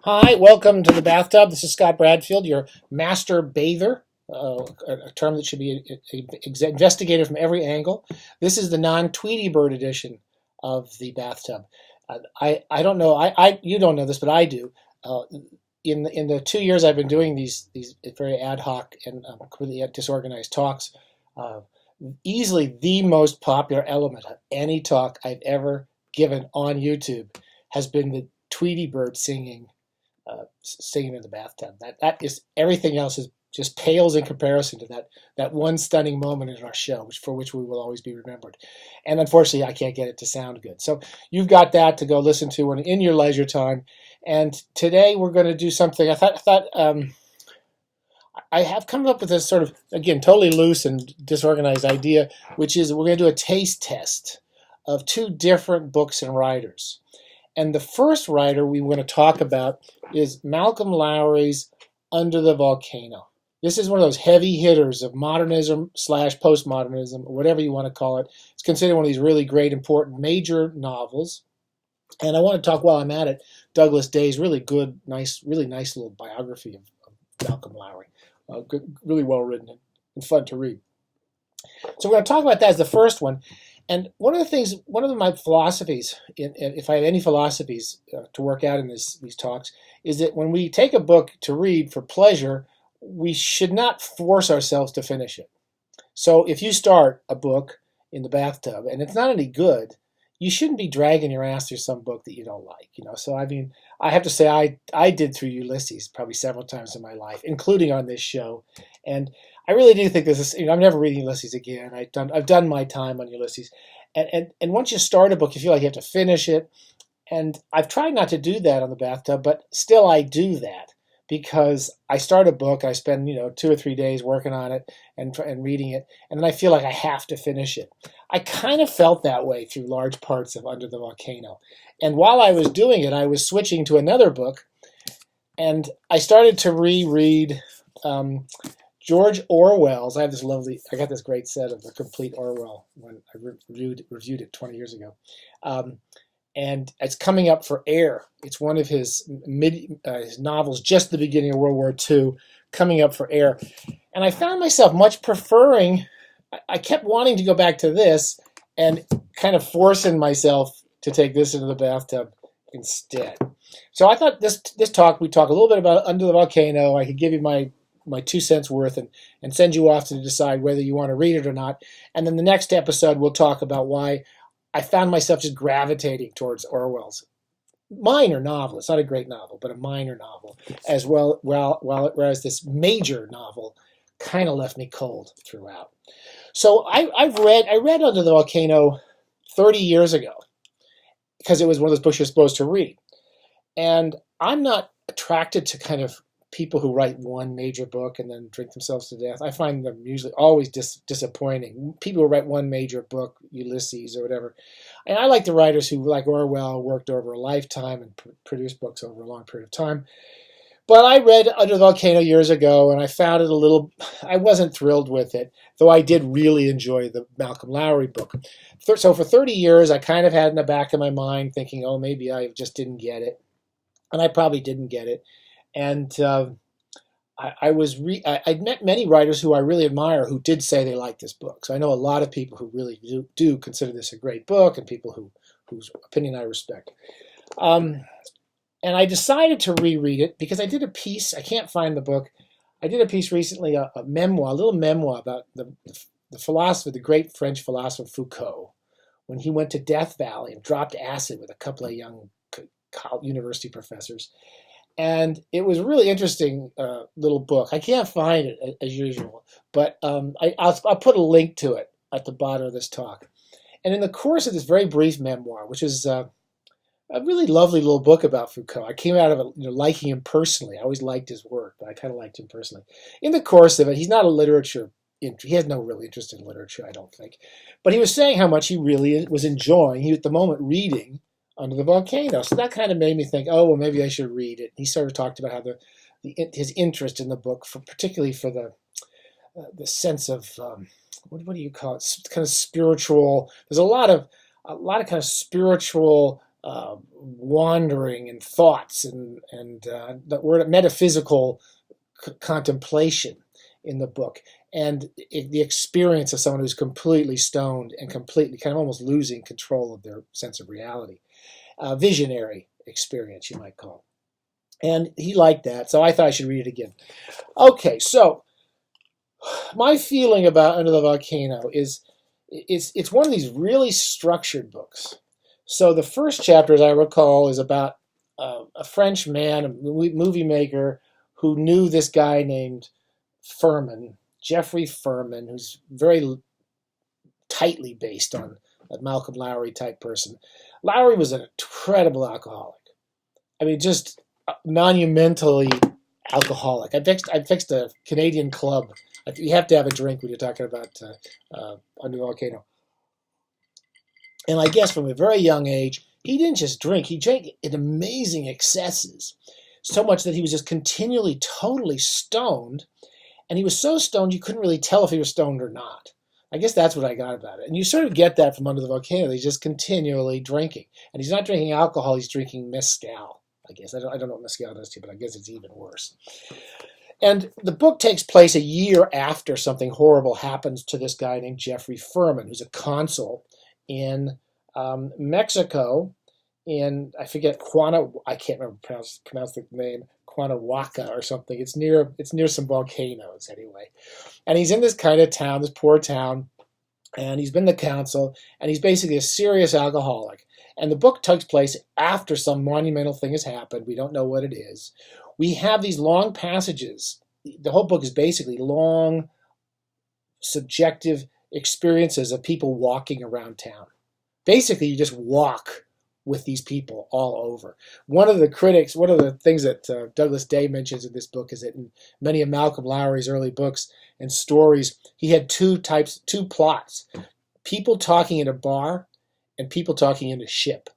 Hi, welcome to the bathtub. This is Scott Bradfield, your master bather, a term that should be investigated from every angle. This is the non-Tweety Bird edition of the bathtub. I don't know, you don't know this, but I do. Uh, in the 2 years I've been doing these very ad hoc and completely disorganized talks, uh, easily the most popular element of any talk I've ever given on YouTube has been the Tweety Bird singing in the bathtub. That is, everything else is just pales in comparison to that one stunning moment in our show, for which we will always be remembered. And unfortunately, I can't get it to sound good. So you've got that to go listen to in your leisure time. And today we're going to do something. I have come up with this sort of, again, totally loose and disorganized idea, which is we're going to do a taste test of two different books and writers. And the first writer we want to talk about is Malcolm Lowry's Under the Volcano. This is one of those heavy hitters of modernism / postmodernism, or whatever you want to call it. It's considered one of these really great, important, major novels. And I want to talk, while I'm at it, Douglas Day's really good, really nice little biography of Malcolm Lowry. Really well written and fun to read. So we're going to talk about that as the first one. And one of my philosophies, if I have any philosophies to work out in these talks, is that when we take a book to read for pleasure, we should not force ourselves to finish it. So if you start a book in the bathtub and it's not any good, you shouldn't be dragging your ass through some book that you don't like. So I mean, I have to say I did through Ulysses probably several times in my life, including on this show, and I really do think this is. I'm never reading Ulysses again. I've done my time on Ulysses, and once you start a book, you feel like you have to finish it. And I've tried not to do that on the bathtub, but still I do that because I start a book, I spend 2 or 3 days working on it and reading it, and then I feel like I have to finish it. I kind of felt that way through large parts of Under the Volcano, and while I was doing it, I was switching to another book, and I started to reread. George Orwell's. I got this great set of the complete Orwell when I reviewed it 20 years ago. And it's coming up for air. It's one of his novels, just the beginning of World War II, coming up for air. And I found myself much preferring, I kept wanting to go back to this and kind of forcing myself to take this into the bathtub instead. So I thought we talk a little bit about Under the Volcano. I could give you my 2 cents worth and send you off to decide whether you want to read it or not. And then the next episode, we'll talk about why I found myself just gravitating towards Orwell's minor novel. It's not a great novel, but a minor novel, as well, whereas this major novel kind of left me cold throughout. So I read Under the Volcano 30 years ago because it was one of those books you're supposed to read. And I'm not attracted to kind of people who write one major book and then drink themselves to death. I find them usually always disappointing. People who write one major book, Ulysses or whatever. And I like the writers who, like Orwell, worked over a lifetime and produced books over a long period of time. But I read Under the Volcano years ago, and I found it I wasn't thrilled with it, though I did really enjoy the Malcolm Lowry book. So for 30 years, I kind of had in the back of my mind thinking, oh, maybe I just didn't get it. And I probably didn't get it. And I'd met many writers who I really admire who did say they liked this book. So I know a lot of people who really do consider this a great book, and people whose opinion I respect. And I decided to reread it because I did a piece. I can't find the book. I did a piece recently, a little memoir about the philosopher, the great French philosopher Foucault, when he went to Death Valley and dropped acid with a couple of young university professors. And it was a really interesting little book. I can't find it as usual, but I'll put a link to it at the bottom of this talk. And in the course of this very brief memoir, which is a really lovely little book about Foucault, I came out of it liking him personally. I always liked his work, but I kind of liked him personally. In the course of it, he has no real interest in literature, I don't think. But he was saying how much he really was enjoying, at the moment, reading Under the Volcano. So that kind of made me think, oh, well, maybe I should read it. He sort of talked about how his interest in the book, particularly for the sense of what do you call it? Kind of spiritual. There's a lot of kind of spiritual wandering and thoughts and the word metaphysical contemplation in the book, and the experience of someone who's completely stoned and completely kind of almost losing control of their sense of reality. Visionary experience, you might call it. And he liked that, so I thought I should read it again. Okay, so my feeling about Under the Volcano is it's one of these really structured books. So the first chapter, as I recall, is about a French man, a movie maker, who knew this guy named Furman, Jeffrey Furman, who's very tightly based on a Malcolm Lowry type person. Lowry was an incredible alcoholic. I mean, just monumentally alcoholic. I fixed a Canadian club. You have to have a drink when you're talking about Under the Volcano. And I guess from a very young age, he didn't just drink. He drank in amazing excesses, so much that he was just continually, totally stoned. And he was so stoned you couldn't really tell if he was stoned or not. I guess that's what I got about it. And you sort of get that from Under the Volcano. He's just continually drinking. And he's not drinking alcohol, he's drinking mezcal, I guess. I don't know what mezcal does to you, but I guess it's even worse. And the book takes place a year after something horrible happens to this guy named Jeffrey Furman, who's a consul in Mexico, in, I forget, I can't remember pronounce the name, Cuernavaca or something. It's near some volcanoes anyway. And he's in this kind of town, this poor town, and he's been the consul, and he's basically a serious alcoholic. And the book takes place after some monumental thing has happened. We don't know what it is. We have these long passages. The whole book is basically long, subjective experiences of people walking around town. Basically, you just walk with these people all over. One of the things that Douglas Day mentions in this book is that in many of Malcolm Lowry's early books and stories, he had two plots: people talking in a bar and people talking in a ship.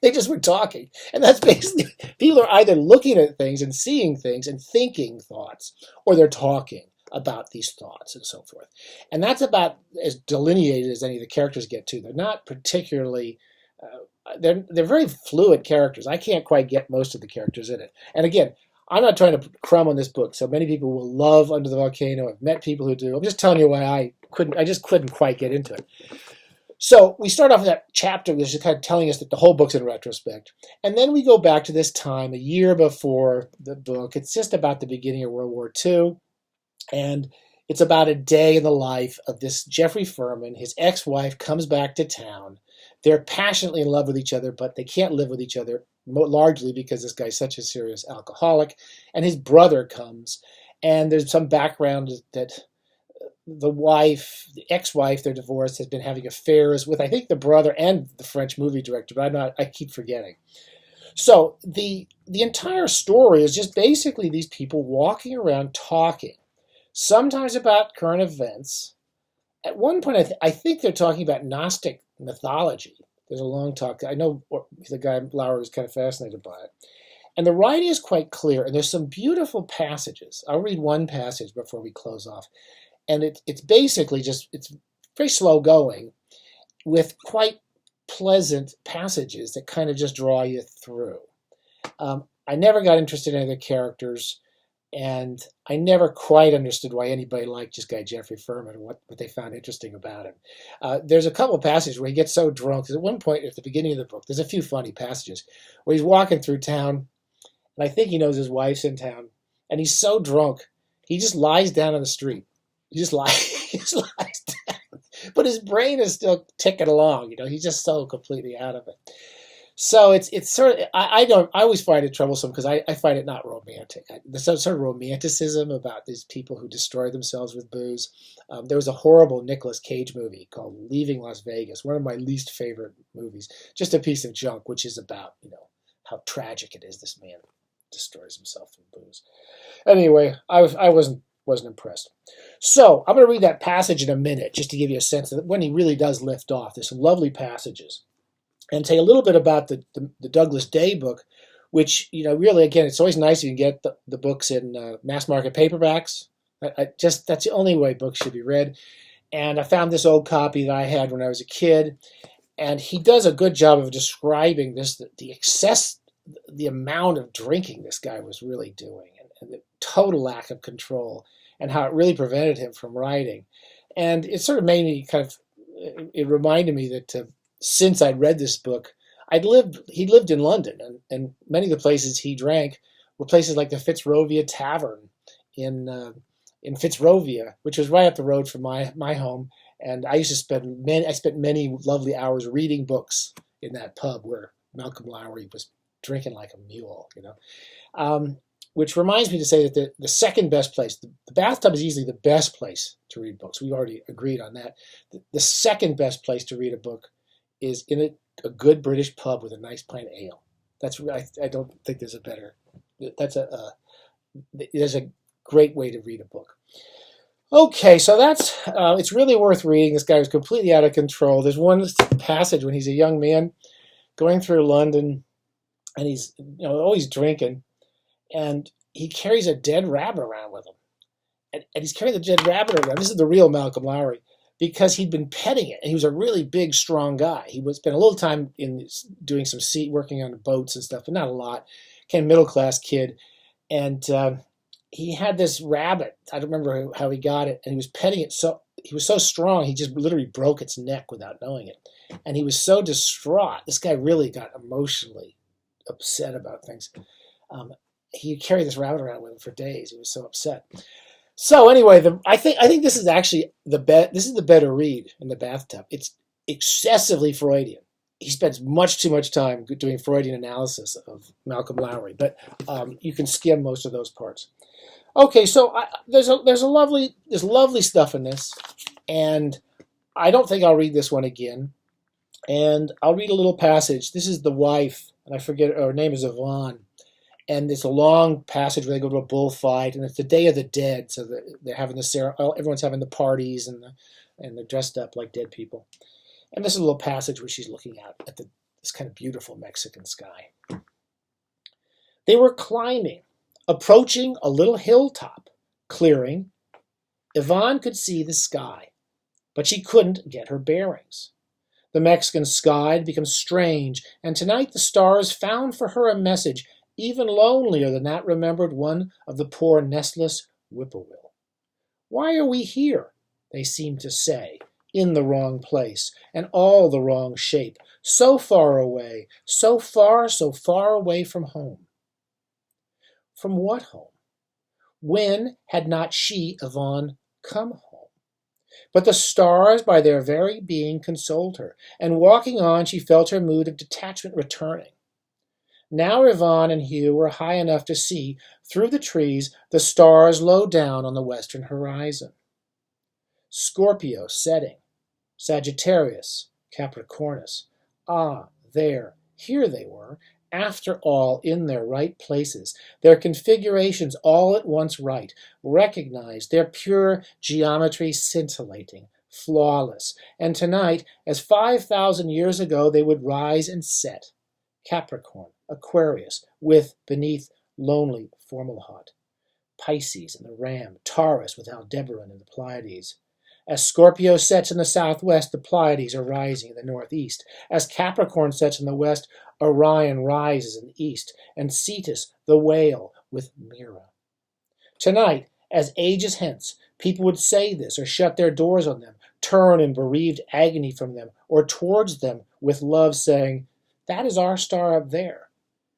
They just were talking. And that's basically, people are either looking at things and seeing things and thinking thoughts, or they're talking about these thoughts and so forth. And that's about as delineated as any of the characters get to. They're not particularly, they're very fluid characters. I can't quite get most of the characters in it. And again, I'm not trying to crumb on this book. So many people will love Under the Volcano. I've met people who do. I'm just telling you why I just couldn't quite get into it. So we start off with that chapter, which is kind of telling us that the whole book's in retrospect. And then we go back to this time, a year before the book. It's just about the beginning of World War II. And it's about a day in the life of this Jeffrey Furman. His ex-wife comes back to town. They're passionately in love with each other, but they can't live with each other, largely because this guy's such a serious alcoholic. And his brother comes, and there's some background that the ex-wife, they're divorced, has been having affairs with, I think, the brother and the French movie director, but I keep forgetting. So the entire story is just basically these people walking around talking, sometimes about current events. At one point, I think they're talking about Gnostic mythology. There's a long talk. I know the guy Lowry was kind of fascinated by it. And the writing is quite clear, and there's some beautiful passages. I'll read one passage before we close off. And it's basically it's very slow going with quite pleasant passages that kind of just draw you through. I never got interested in any of the characters, and I never quite understood why anybody liked this guy Jeffrey Furman and what they found interesting about him. There's a couple of passages where he gets so drunk, because at one point at the beginning of the book, there's a few funny passages where he's walking through town, and I think he knows his wife's in town, and he's so drunk, he just lies down on the street. He just lies down. But his brain is still ticking along, he's just so completely out of it. So it's sort of, I always find it troublesome because I find it not romantic. There's some sort of romanticism about these people who destroy themselves with booze. There was a horrible Nicolas Cage movie called Leaving Las Vegas, one of my least favorite movies. Just a piece of junk, which is about, how tragic it is this man destroys himself with booze. Anyway, I wasn't impressed. So I'm going to read that passage in a minute just to give you a sense of when he really does lift off. There's some lovely passages. And say a little bit about the Douglas Day book, which, really, again, it's always nice if you can get the books in mass market paperbacks. That's the only way books should be read. And I found this old copy that I had when I was a kid. And he does a good job of describing the amount of drinking this guy was really doing, and the total lack of control, and how it really prevented him from writing. And it sort of made me it reminded me that since I'd read this book, he lived in London, and many of the places he drank were places like the Fitzrovia Tavern in Fitzrovia, which was right up the road from my home. And I spent many lovely hours reading books in that pub where Malcolm Lowry was drinking like a mule, which reminds me to say that the second best place, the bathtub is easily the best place to read books. We've already agreed on that. The second best place to read a book is in a good British pub with a nice pint of ale. I don't think there's a better. There's a great way to read a book. Okay, so it's really worth reading. This guy was completely out of control. There's one passage when he's a young man going through London, and he's always drinking, and he carries a dead rabbit around with him. And he's carrying the dead rabbit around. This is the real Malcolm Lowry, because he'd been petting it, and he was a really big, strong guy. He spent a little time in doing some working on the boats and stuff, but not a lot. Kind of middle-class kid, and he had this rabbit. I don't remember how he got it, and he was petting it. So he was so strong, he just literally broke its neck without knowing it. And he was so distraught. This guy really got emotionally upset about things. He carried this rabbit around with him for days. He was so upset. So anyway, I think this is actually this is the better read in the bathtub. It's excessively Freudian. He spends much too much time doing Freudian analysis of Malcolm Lowry, but you can skim most of those parts. Okay, so there's lovely stuff in this, and I don't think I'll read this one again. And I'll read a little passage. This is the wife, and I forget her name is Yvonne, and it's a long passage where they go to a bullfight, and it's the Day of the Dead, so they're having everyone's having the parties, and they're dressed up like dead people. And this is a little passage where she's looking out at this kind of beautiful Mexican sky. They were climbing, approaching a little hilltop clearing. Yvonne could see the sky, but she couldn't get her bearings. The Mexican sky had become strange, and tonight the stars found for her a message even lonelier than that remembered one of the poor nestless whippoorwill. "Why are we here?" they seemed to say, "in the wrong place, and all the wrong shape, so far away, so far away from home." From what home? When had not she, Yvonne, come home? But the stars by their very being consoled her, and walking on she felt her mood of detachment returning. Now Yvonne and Hugh were high enough to see, through the trees, the stars low down on the western horizon. Scorpio setting, Sagittarius, Capricornus. Ah, here they were, after all in their right places, their configurations all at once right, recognized, their pure geometry scintillating, flawless, and tonight, as 5,000 years ago, they would rise and set. Capricorn, Aquarius, with, beneath, lonely Fomalhaut. Pisces and the Ram, Taurus with Aldebaran and the Pleiades. As Scorpio sets in the southwest, the Pleiades are rising in the northeast. As Capricorn sets in the west, Orion rises in the east, and Cetus, the whale, with Mira. Tonight, as ages hence, people would say this or shut their doors on them, turn in bereaved agony from them, or towards them with love, saying, "That is our star up there,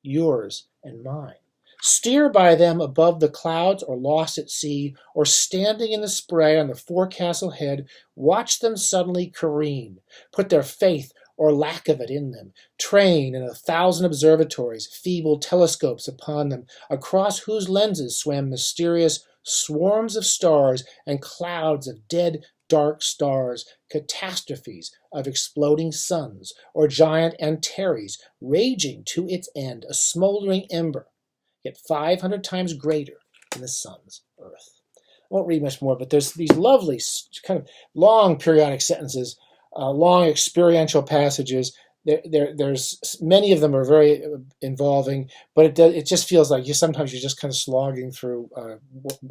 yours and mine." Steer by them above the clouds or lost at sea, or standing in the spray on the forecastle head, watch them suddenly careen, put their faith or lack of it in them, train in 1,000 observatories, feeble telescopes upon them, across whose lenses swam mysterious swarms of stars and clouds of dead dark stars, catastrophes of exploding suns, or giant Antares raging to its end, a smoldering ember, yet 500 times greater than the sun's earth. I won't read much more, but there's these lovely kind of long periodic sentences, long experiential passages. There's many of them are very involving, but it just feels like sometimes you're just kind of slogging through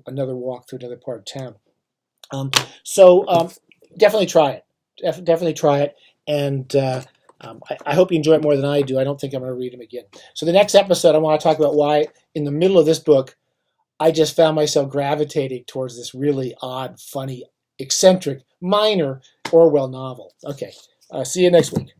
another walk through another part of town. So definitely try it. Definitely try it, and I hope you enjoy it more than I do. I don't think I'm going to read them again. So the next episode, I want to talk about why, in the middle of this book, I just found myself gravitating towards this really odd, funny, eccentric, minor Orwell novel. Okay, see you next week.